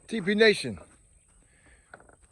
TP Nation,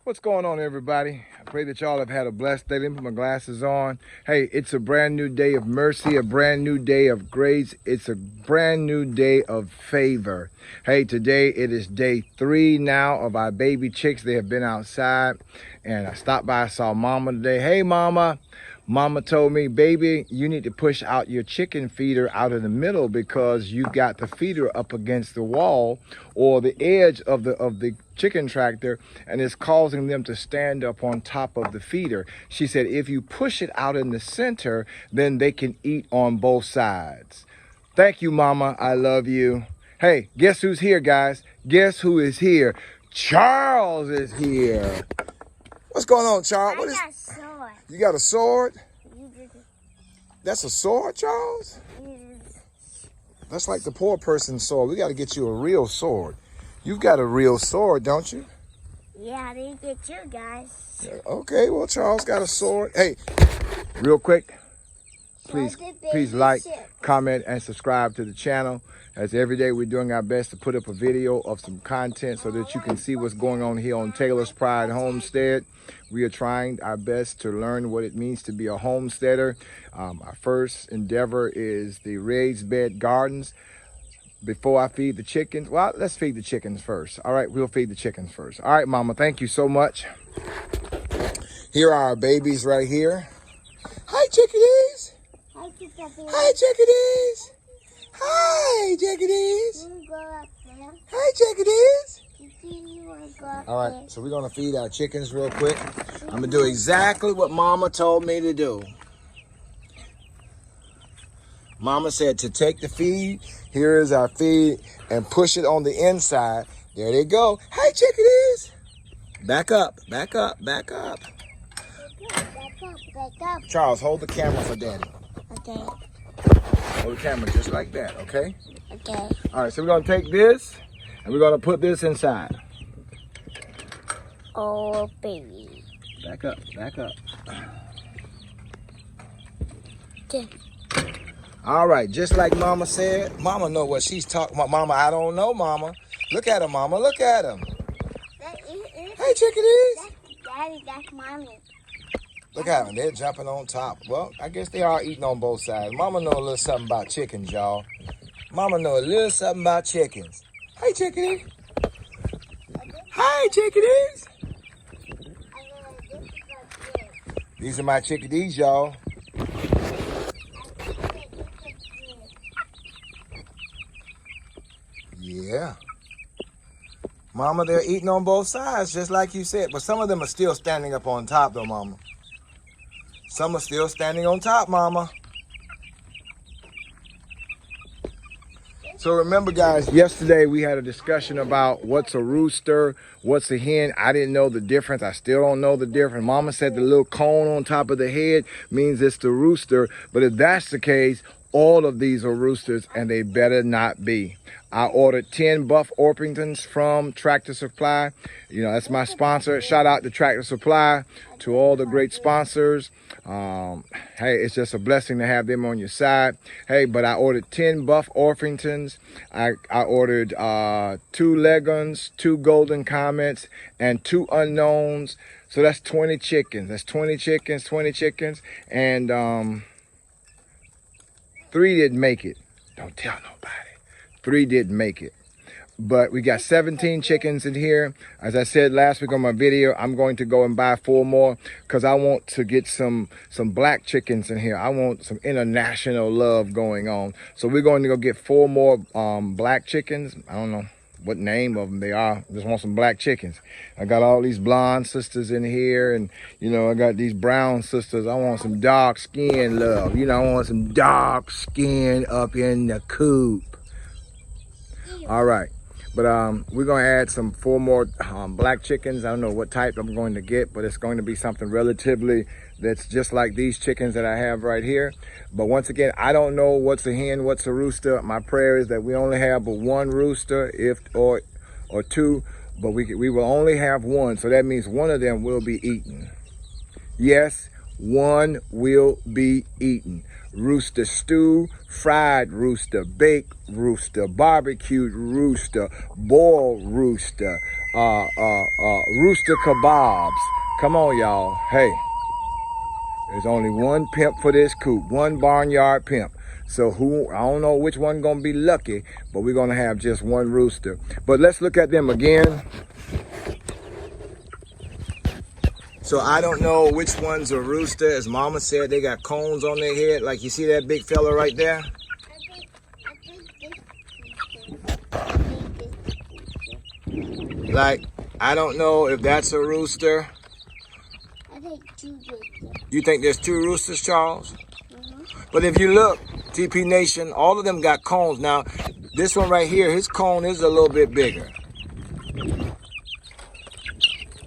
what's going on, everybody? I pray that y'all have had a blessed day. Let me put my glasses on. Hey, it's a brand new day of mercy, a brand new day of grace. It's a brand new day of favor. Hey, today it is day 3 now of our baby chicks. They have been outside, and I stopped by, I saw Mama today. Hey, Mama. Mama told me, baby, you need to push out your chicken feeder out in the middle because you got the feeder up against the wall or the edge of the chicken tractor, and it's causing them to stand up on top of the feeder. She said, if you push it out in the center, then they can eat on both sides. Thank you, Mama. I love you. Hey, guess who's here, guys? Guess who is here? Charles is here. What's going on, Charles? I got a sword. You got a sword? That's a sword, Charles? That's like the poor person's sword. We got to get you a real sword. You've got a real sword, don't you? Yeah, I didn't get you guys. Okay, well, Charles got a sword. Hey, real quick, please like, comment, and subscribe to the channel. As every day we're doing our best to put up a video of some content so that you can see what's going on here on Taylor's Pride Homestead. We are trying our best to learn what it means to be a homesteader. Our first endeavor is the raised bed gardens. Before I feed the chickens, well, let's feed the chickens first. All right, we'll feed the chickens first. All right, Mama, thank you so much. Here are our babies right here. Hi, chickadees. Hi, chickadees. Hi, chickadees. Hi, chickadees. You go up there. Hi, chickadees. You want to go up All there? right, so we're going to feed our chickens real quick. I'm going to do exactly what Mama told me to do. Mama said to take the feed, here is our feed, and push it on the inside. There they go. Hi, chickadees. Back up, back up, back up. Back up. Charles, hold the camera for Daddy. Okay. Hold the camera just like that, okay? Okay. All right, so we're going to take this, and we're going to put this inside. Oh, baby. Back up, back up. Okay. All right, just like Mama said. Mama know what she's talking about. Mama, I don't know, Mama. Look at him, Mama. Look at him. Hey, chickadees. Daddy, that's Mommy. Look at them. They're jumping on top. Well, I guess they are eating on both sides. Mama know a little something about chickens, y'all. Mama know a little something about chickens. Hey, chickadee. Hi, chickadees. These are my chickadees, y'all. Yeah. Mama, they're eating on both sides, just like you said. But some of them are still standing up on top, though, Mama. Some are still standing on top, Mama. So remember, guys, yesterday we had a discussion about what's a rooster, what's a hen. I didn't know the difference. I still don't know the difference. Mama said the little cone on top of the head means it's the rooster. But if that's the case, all of these are roosters, and they better not be. I ordered 10 Buff Orpingtons from Tractor Supply. You know, that's my sponsor. Shout out to Tractor Supply, to all the great sponsors. Hey, it's just a blessing to have them on your side. Hey, but I ordered 10 Buff Orpingtons. I ordered 2 Leghorns, 2 Golden Comets, and 2 Unknowns. So that's 20 chickens. That's 20 chickens. And 3 didn't make it. Don't tell nobody. 3 didn't make it. But we got 17 chickens in here. As I said last week on my video, I'm going to go and buy 4 more because I want to get some black chickens in here. I want some international love going on. So we're going to go get 4 more black chickens. I don't know what name of them they are. I just want some black chickens. I got all these blonde sisters in here, and you know, I got these brown sisters. I want some dark skin love. You know, I want some dark skin up in the coop. All right, but we're gonna add 4 more black chickens. I don't know what type I'm going to get, but it's going to be something relatively that's just like these chickens that I have right here. But once again, I don't know what's a hen, what's a rooster. My prayer is that we only have but 1 rooster, or 2, but we will only have 1. So that means 1 of them will be eaten. Yes, 1 will be eaten. rooster stew, fried rooster, baked rooster, barbecued rooster, boiled rooster, rooster kebabs. Come on, y'all. Hey, there's only one pimp for this coop, one barnyard pimp. So I don't know which one gonna be lucky, but we're gonna have just one rooster. But let's look at them again. So I don't know which one's a rooster. As Mama said, they got cones on their head. Like you see that big fella right there? Like, I don't know if that's a rooster. I think 2 roosters. You think there's 2 roosters, Charles? But if you look, TP Nation, all of them got cones. Now, this one right here, his cone is a little bit bigger.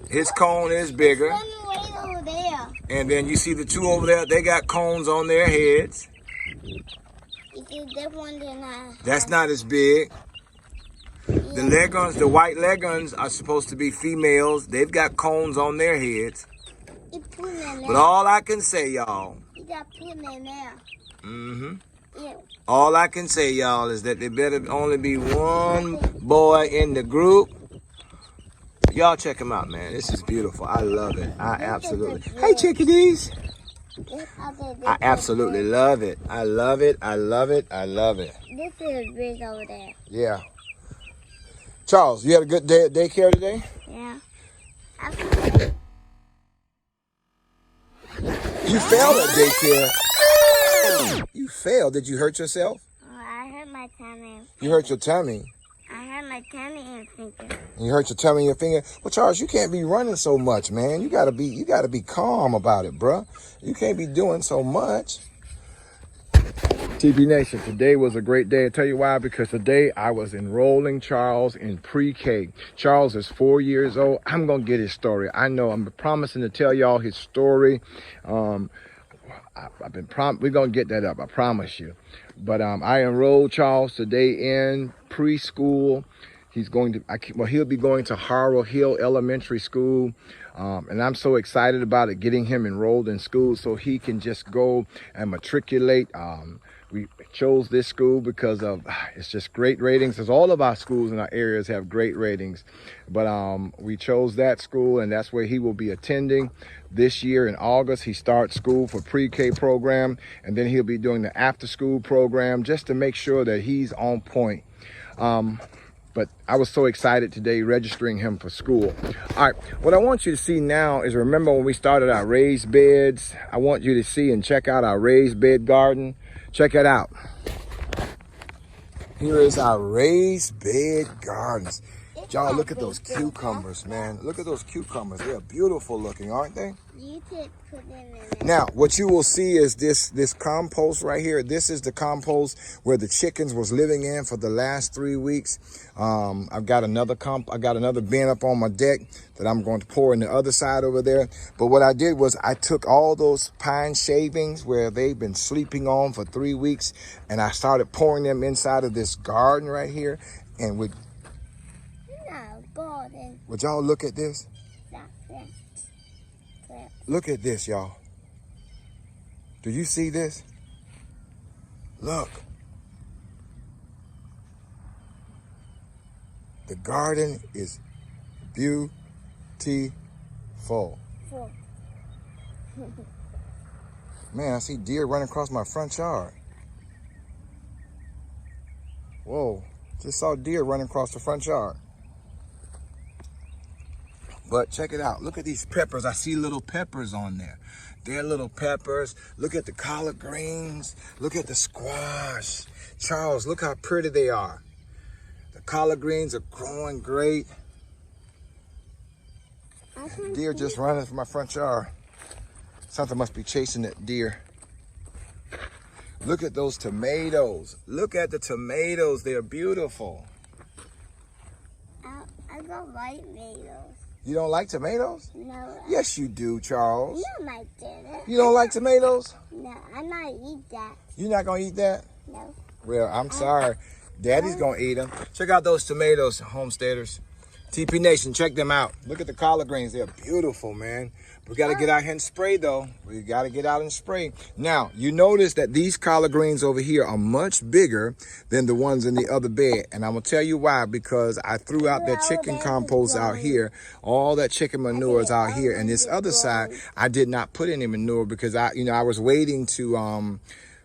His cone is bigger. Way over there. And then you see the 2 over there, they got cones on their heads. You see that one, they're not. That's not as big. The leghorns, the white leghorns are supposed to be females. They've got cones on their heads. You put it in there. But all I can say, y'all. You got put it in there. Yeah. All I can say, y'all, is that there better only be one boy in the group. Y'all check him out, man. This is beautiful. I love it. I absolutely. Hey, chickadees. I absolutely love it. I love it. I love it. I love it. This is big over there. Yeah. Charles, you had a good day at daycare today? Yeah. You failed at daycare. You failed. Did you hurt yourself? Oh, I hurt my tummy. You hurt your tummy. I hurt my tummy and finger. You hurt your tummy and your finger. Well, Charles, you can't be running so much, man. You gotta be calm about it, bruh. You can't be doing so much. TP Nation, today was a great day. I tell you why, because today I was enrolling Charles in pre-K. Charles is 4 years old. I'm gonna get his story. I know. I'm promising to tell y'all his story. We're gonna get that up. I promise you. But I enrolled Charles today in preschool. He'll be going to Harrow Hill Elementary School. And I'm so excited about it, getting him enrolled in school so he can just go and matriculate. We chose this school because of it's just great ratings, as all of our schools in our areas have great ratings. But we chose that school, and that's where he will be attending this year. In August, he starts school for pre-K program, and then he'll be doing the after-school program just to make sure that he's on point. But I was so excited today registering him for school. All right, what I want you to see now is, remember when we started our raised beds? I want you to see and check out our raised bed garden. Check it out. Here is our raised bed gardens. Y'all, look at those cucumbers, man. Look at those cucumbers. They're beautiful looking, aren't they? You could put them in there. Now, what you will see is this compost right here. This is the compost where the chickens was living in for the last 3 weeks. I've got another bin up on my deck that I'm going to pour in the other side over there. But what I did was I took all those pine shavings where they've been sleeping on for 3 weeks, and I started pouring them inside of this garden right here. And would y'all look at this? Look at this, y'all. Do you see this? Look. The garden is beautiful. Man, I see deer running across my front yard. Whoa, just saw deer running across the front yard. But check it out. Look at these peppers. I see little peppers on there. They're little peppers. Look at the collard greens. Look at the squash. Charles, look how pretty they are. The collard greens are growing great. Deer just running from my front yard. Something must be chasing that deer. Look at those tomatoes. Look at the tomatoes. They're beautiful. I don't like tomatoes. You don't like tomatoes? No. Yes, you do, Charles. You don't like that. You don't like tomatoes? No, I'm not eat that. You're not going to eat that? No. Well, I'm sorry. Daddy's going to eat them. Check out those tomatoes, homesteaders. TP Nation, check them out. Look at the collard greens. They're beautiful, man. We got to get out here and spray, though. We got to get out and spray. Now, you notice that these collard greens over here are much bigger than the ones in the other bed. And I'm going to tell you why. Because I threw out that chicken compost out here. All that chicken manure is out here. And this other side, I did not put any manure because I was waiting to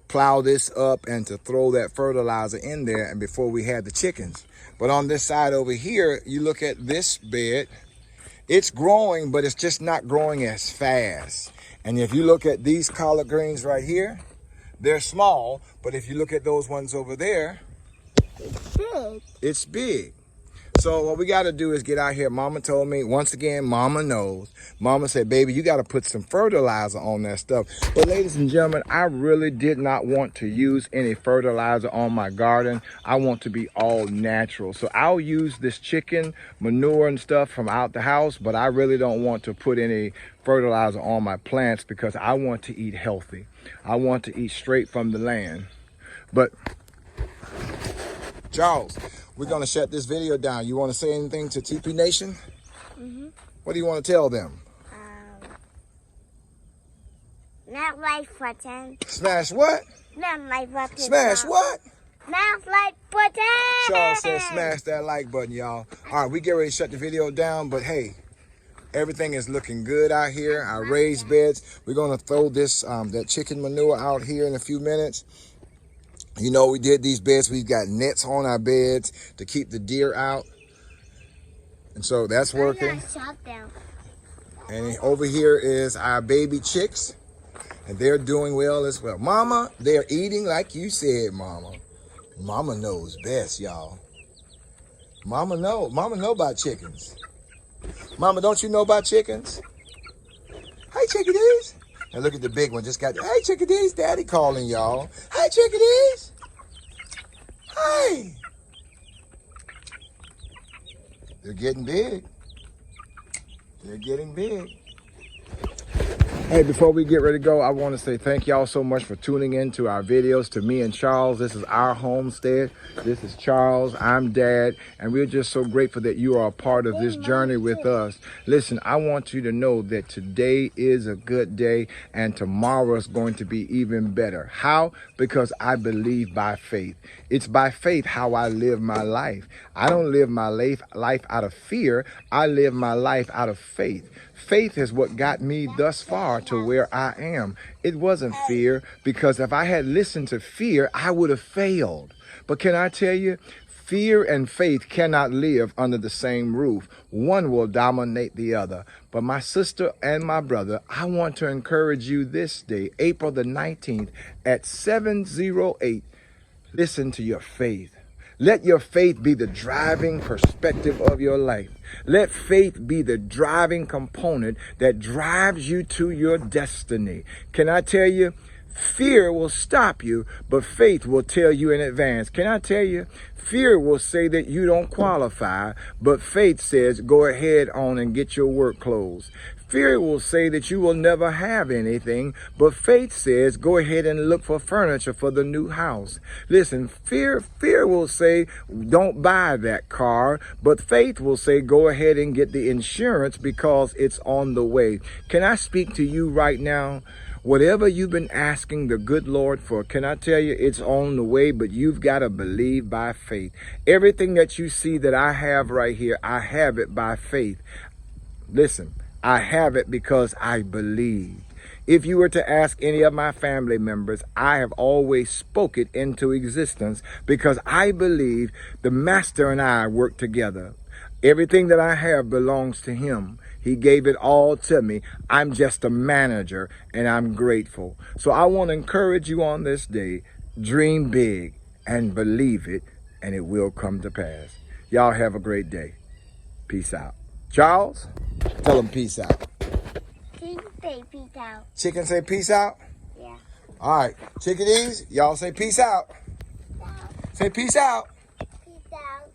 plow this up and to throw that fertilizer in there and before we had the chickens. But on this side over here, you look at this bed. It's growing, but it's just not growing as fast. And if you look at these collard greens right here, they're small. But if you look at those ones over there, It's big. it's big. So what we got to do is get out here. Mama told me, once again, Mama knows. Mama said, baby, you got to put some fertilizer on that stuff. But ladies and gentlemen, I really did not want to use any fertilizer on my garden. I want to be all natural. So I'll use this chicken manure and stuff from out the house, but I really don't want to put any fertilizer on my plants because I want to eat healthy. I want to eat straight from the land. But Charles, we're going to shut this video down. You want to say anything to TP Nation? Mm-hmm. What do you want to tell them? Not like button. Smash what? Not like button. Smash what? Not like button. Charles says smash that like button, y'all. All right, we get ready to shut the video down, but hey, everything is looking good out here. Our raised beds. We're going to throw this that chicken manure out here in a few minutes. You know, we did these beds. We've got nets on our beds to keep the deer out. And so that's working. And over here is our baby chicks. And they're doing well as well. Mama, they're eating like you said, Mama. Mama knows best, y'all. Mama know about chickens. Mama, don't you know about chickens? Hey, chickadees. And look at the big one. Just got, hey, chickadees, daddy calling y'all. Hey, chickadees. Hey. They're getting big. They're getting big. Hey, before we get ready to go, I want to say thank y'all so much for tuning in to our videos. To me and Charles, this is our homestead. This is Charles, I'm Dad, and we're just so grateful that you are a part of this journey with us. Listen, I want you to know that today is a good day and tomorrow is going to be even better. How? Because I believe by faith. It's by faith how I live my life. I don't live my life out of fear. I live my life out of faith. Faith is what got me thus far to where I am. It wasn't fear, because if I had listened to fear, I would have failed. But can I tell you, fear and faith cannot live under the same roof. One will dominate the other. But my sister and my brother, I want to encourage you this day, April the 19th at 7:08. Listen to your faith. Let your faith be the driving perspective of your life. Let faith be the driving component that drives you to your destiny. Can I tell you? Fear will stop you, but faith will tell you in advance. Can I tell you? Fear will say that you don't qualify, but faith says go ahead on and get your work clothes. Fear will say that you will never have anything, but faith says go ahead and look for furniture for the new house. Listen, fear will say don't buy that car, but faith will say go ahead and get the insurance because it's on the way. Can I speak to you right now? Whatever you've been asking the good Lord for, can I tell you it's on the way, but you've got to believe by faith. Everything that you see that I have right here, I have it by faith. Listen, I have it because I believe. If you were to ask any of my family members, I have always spoke it into existence because I believe the Master and I work together. Everything that I have belongs to Him. He gave it all to me. I'm just a manager, and I'm grateful. So I want to encourage you on this day, dream big and believe it, and it will come to pass. Y'all have a great day. Peace out. Charles, tell them peace out. Chicken say peace out. Chicken say peace out? Yeah. All right. Chickadees, y'all say peace out. Peace out. Say peace out. Peace out.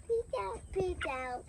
Peace out. Peace out.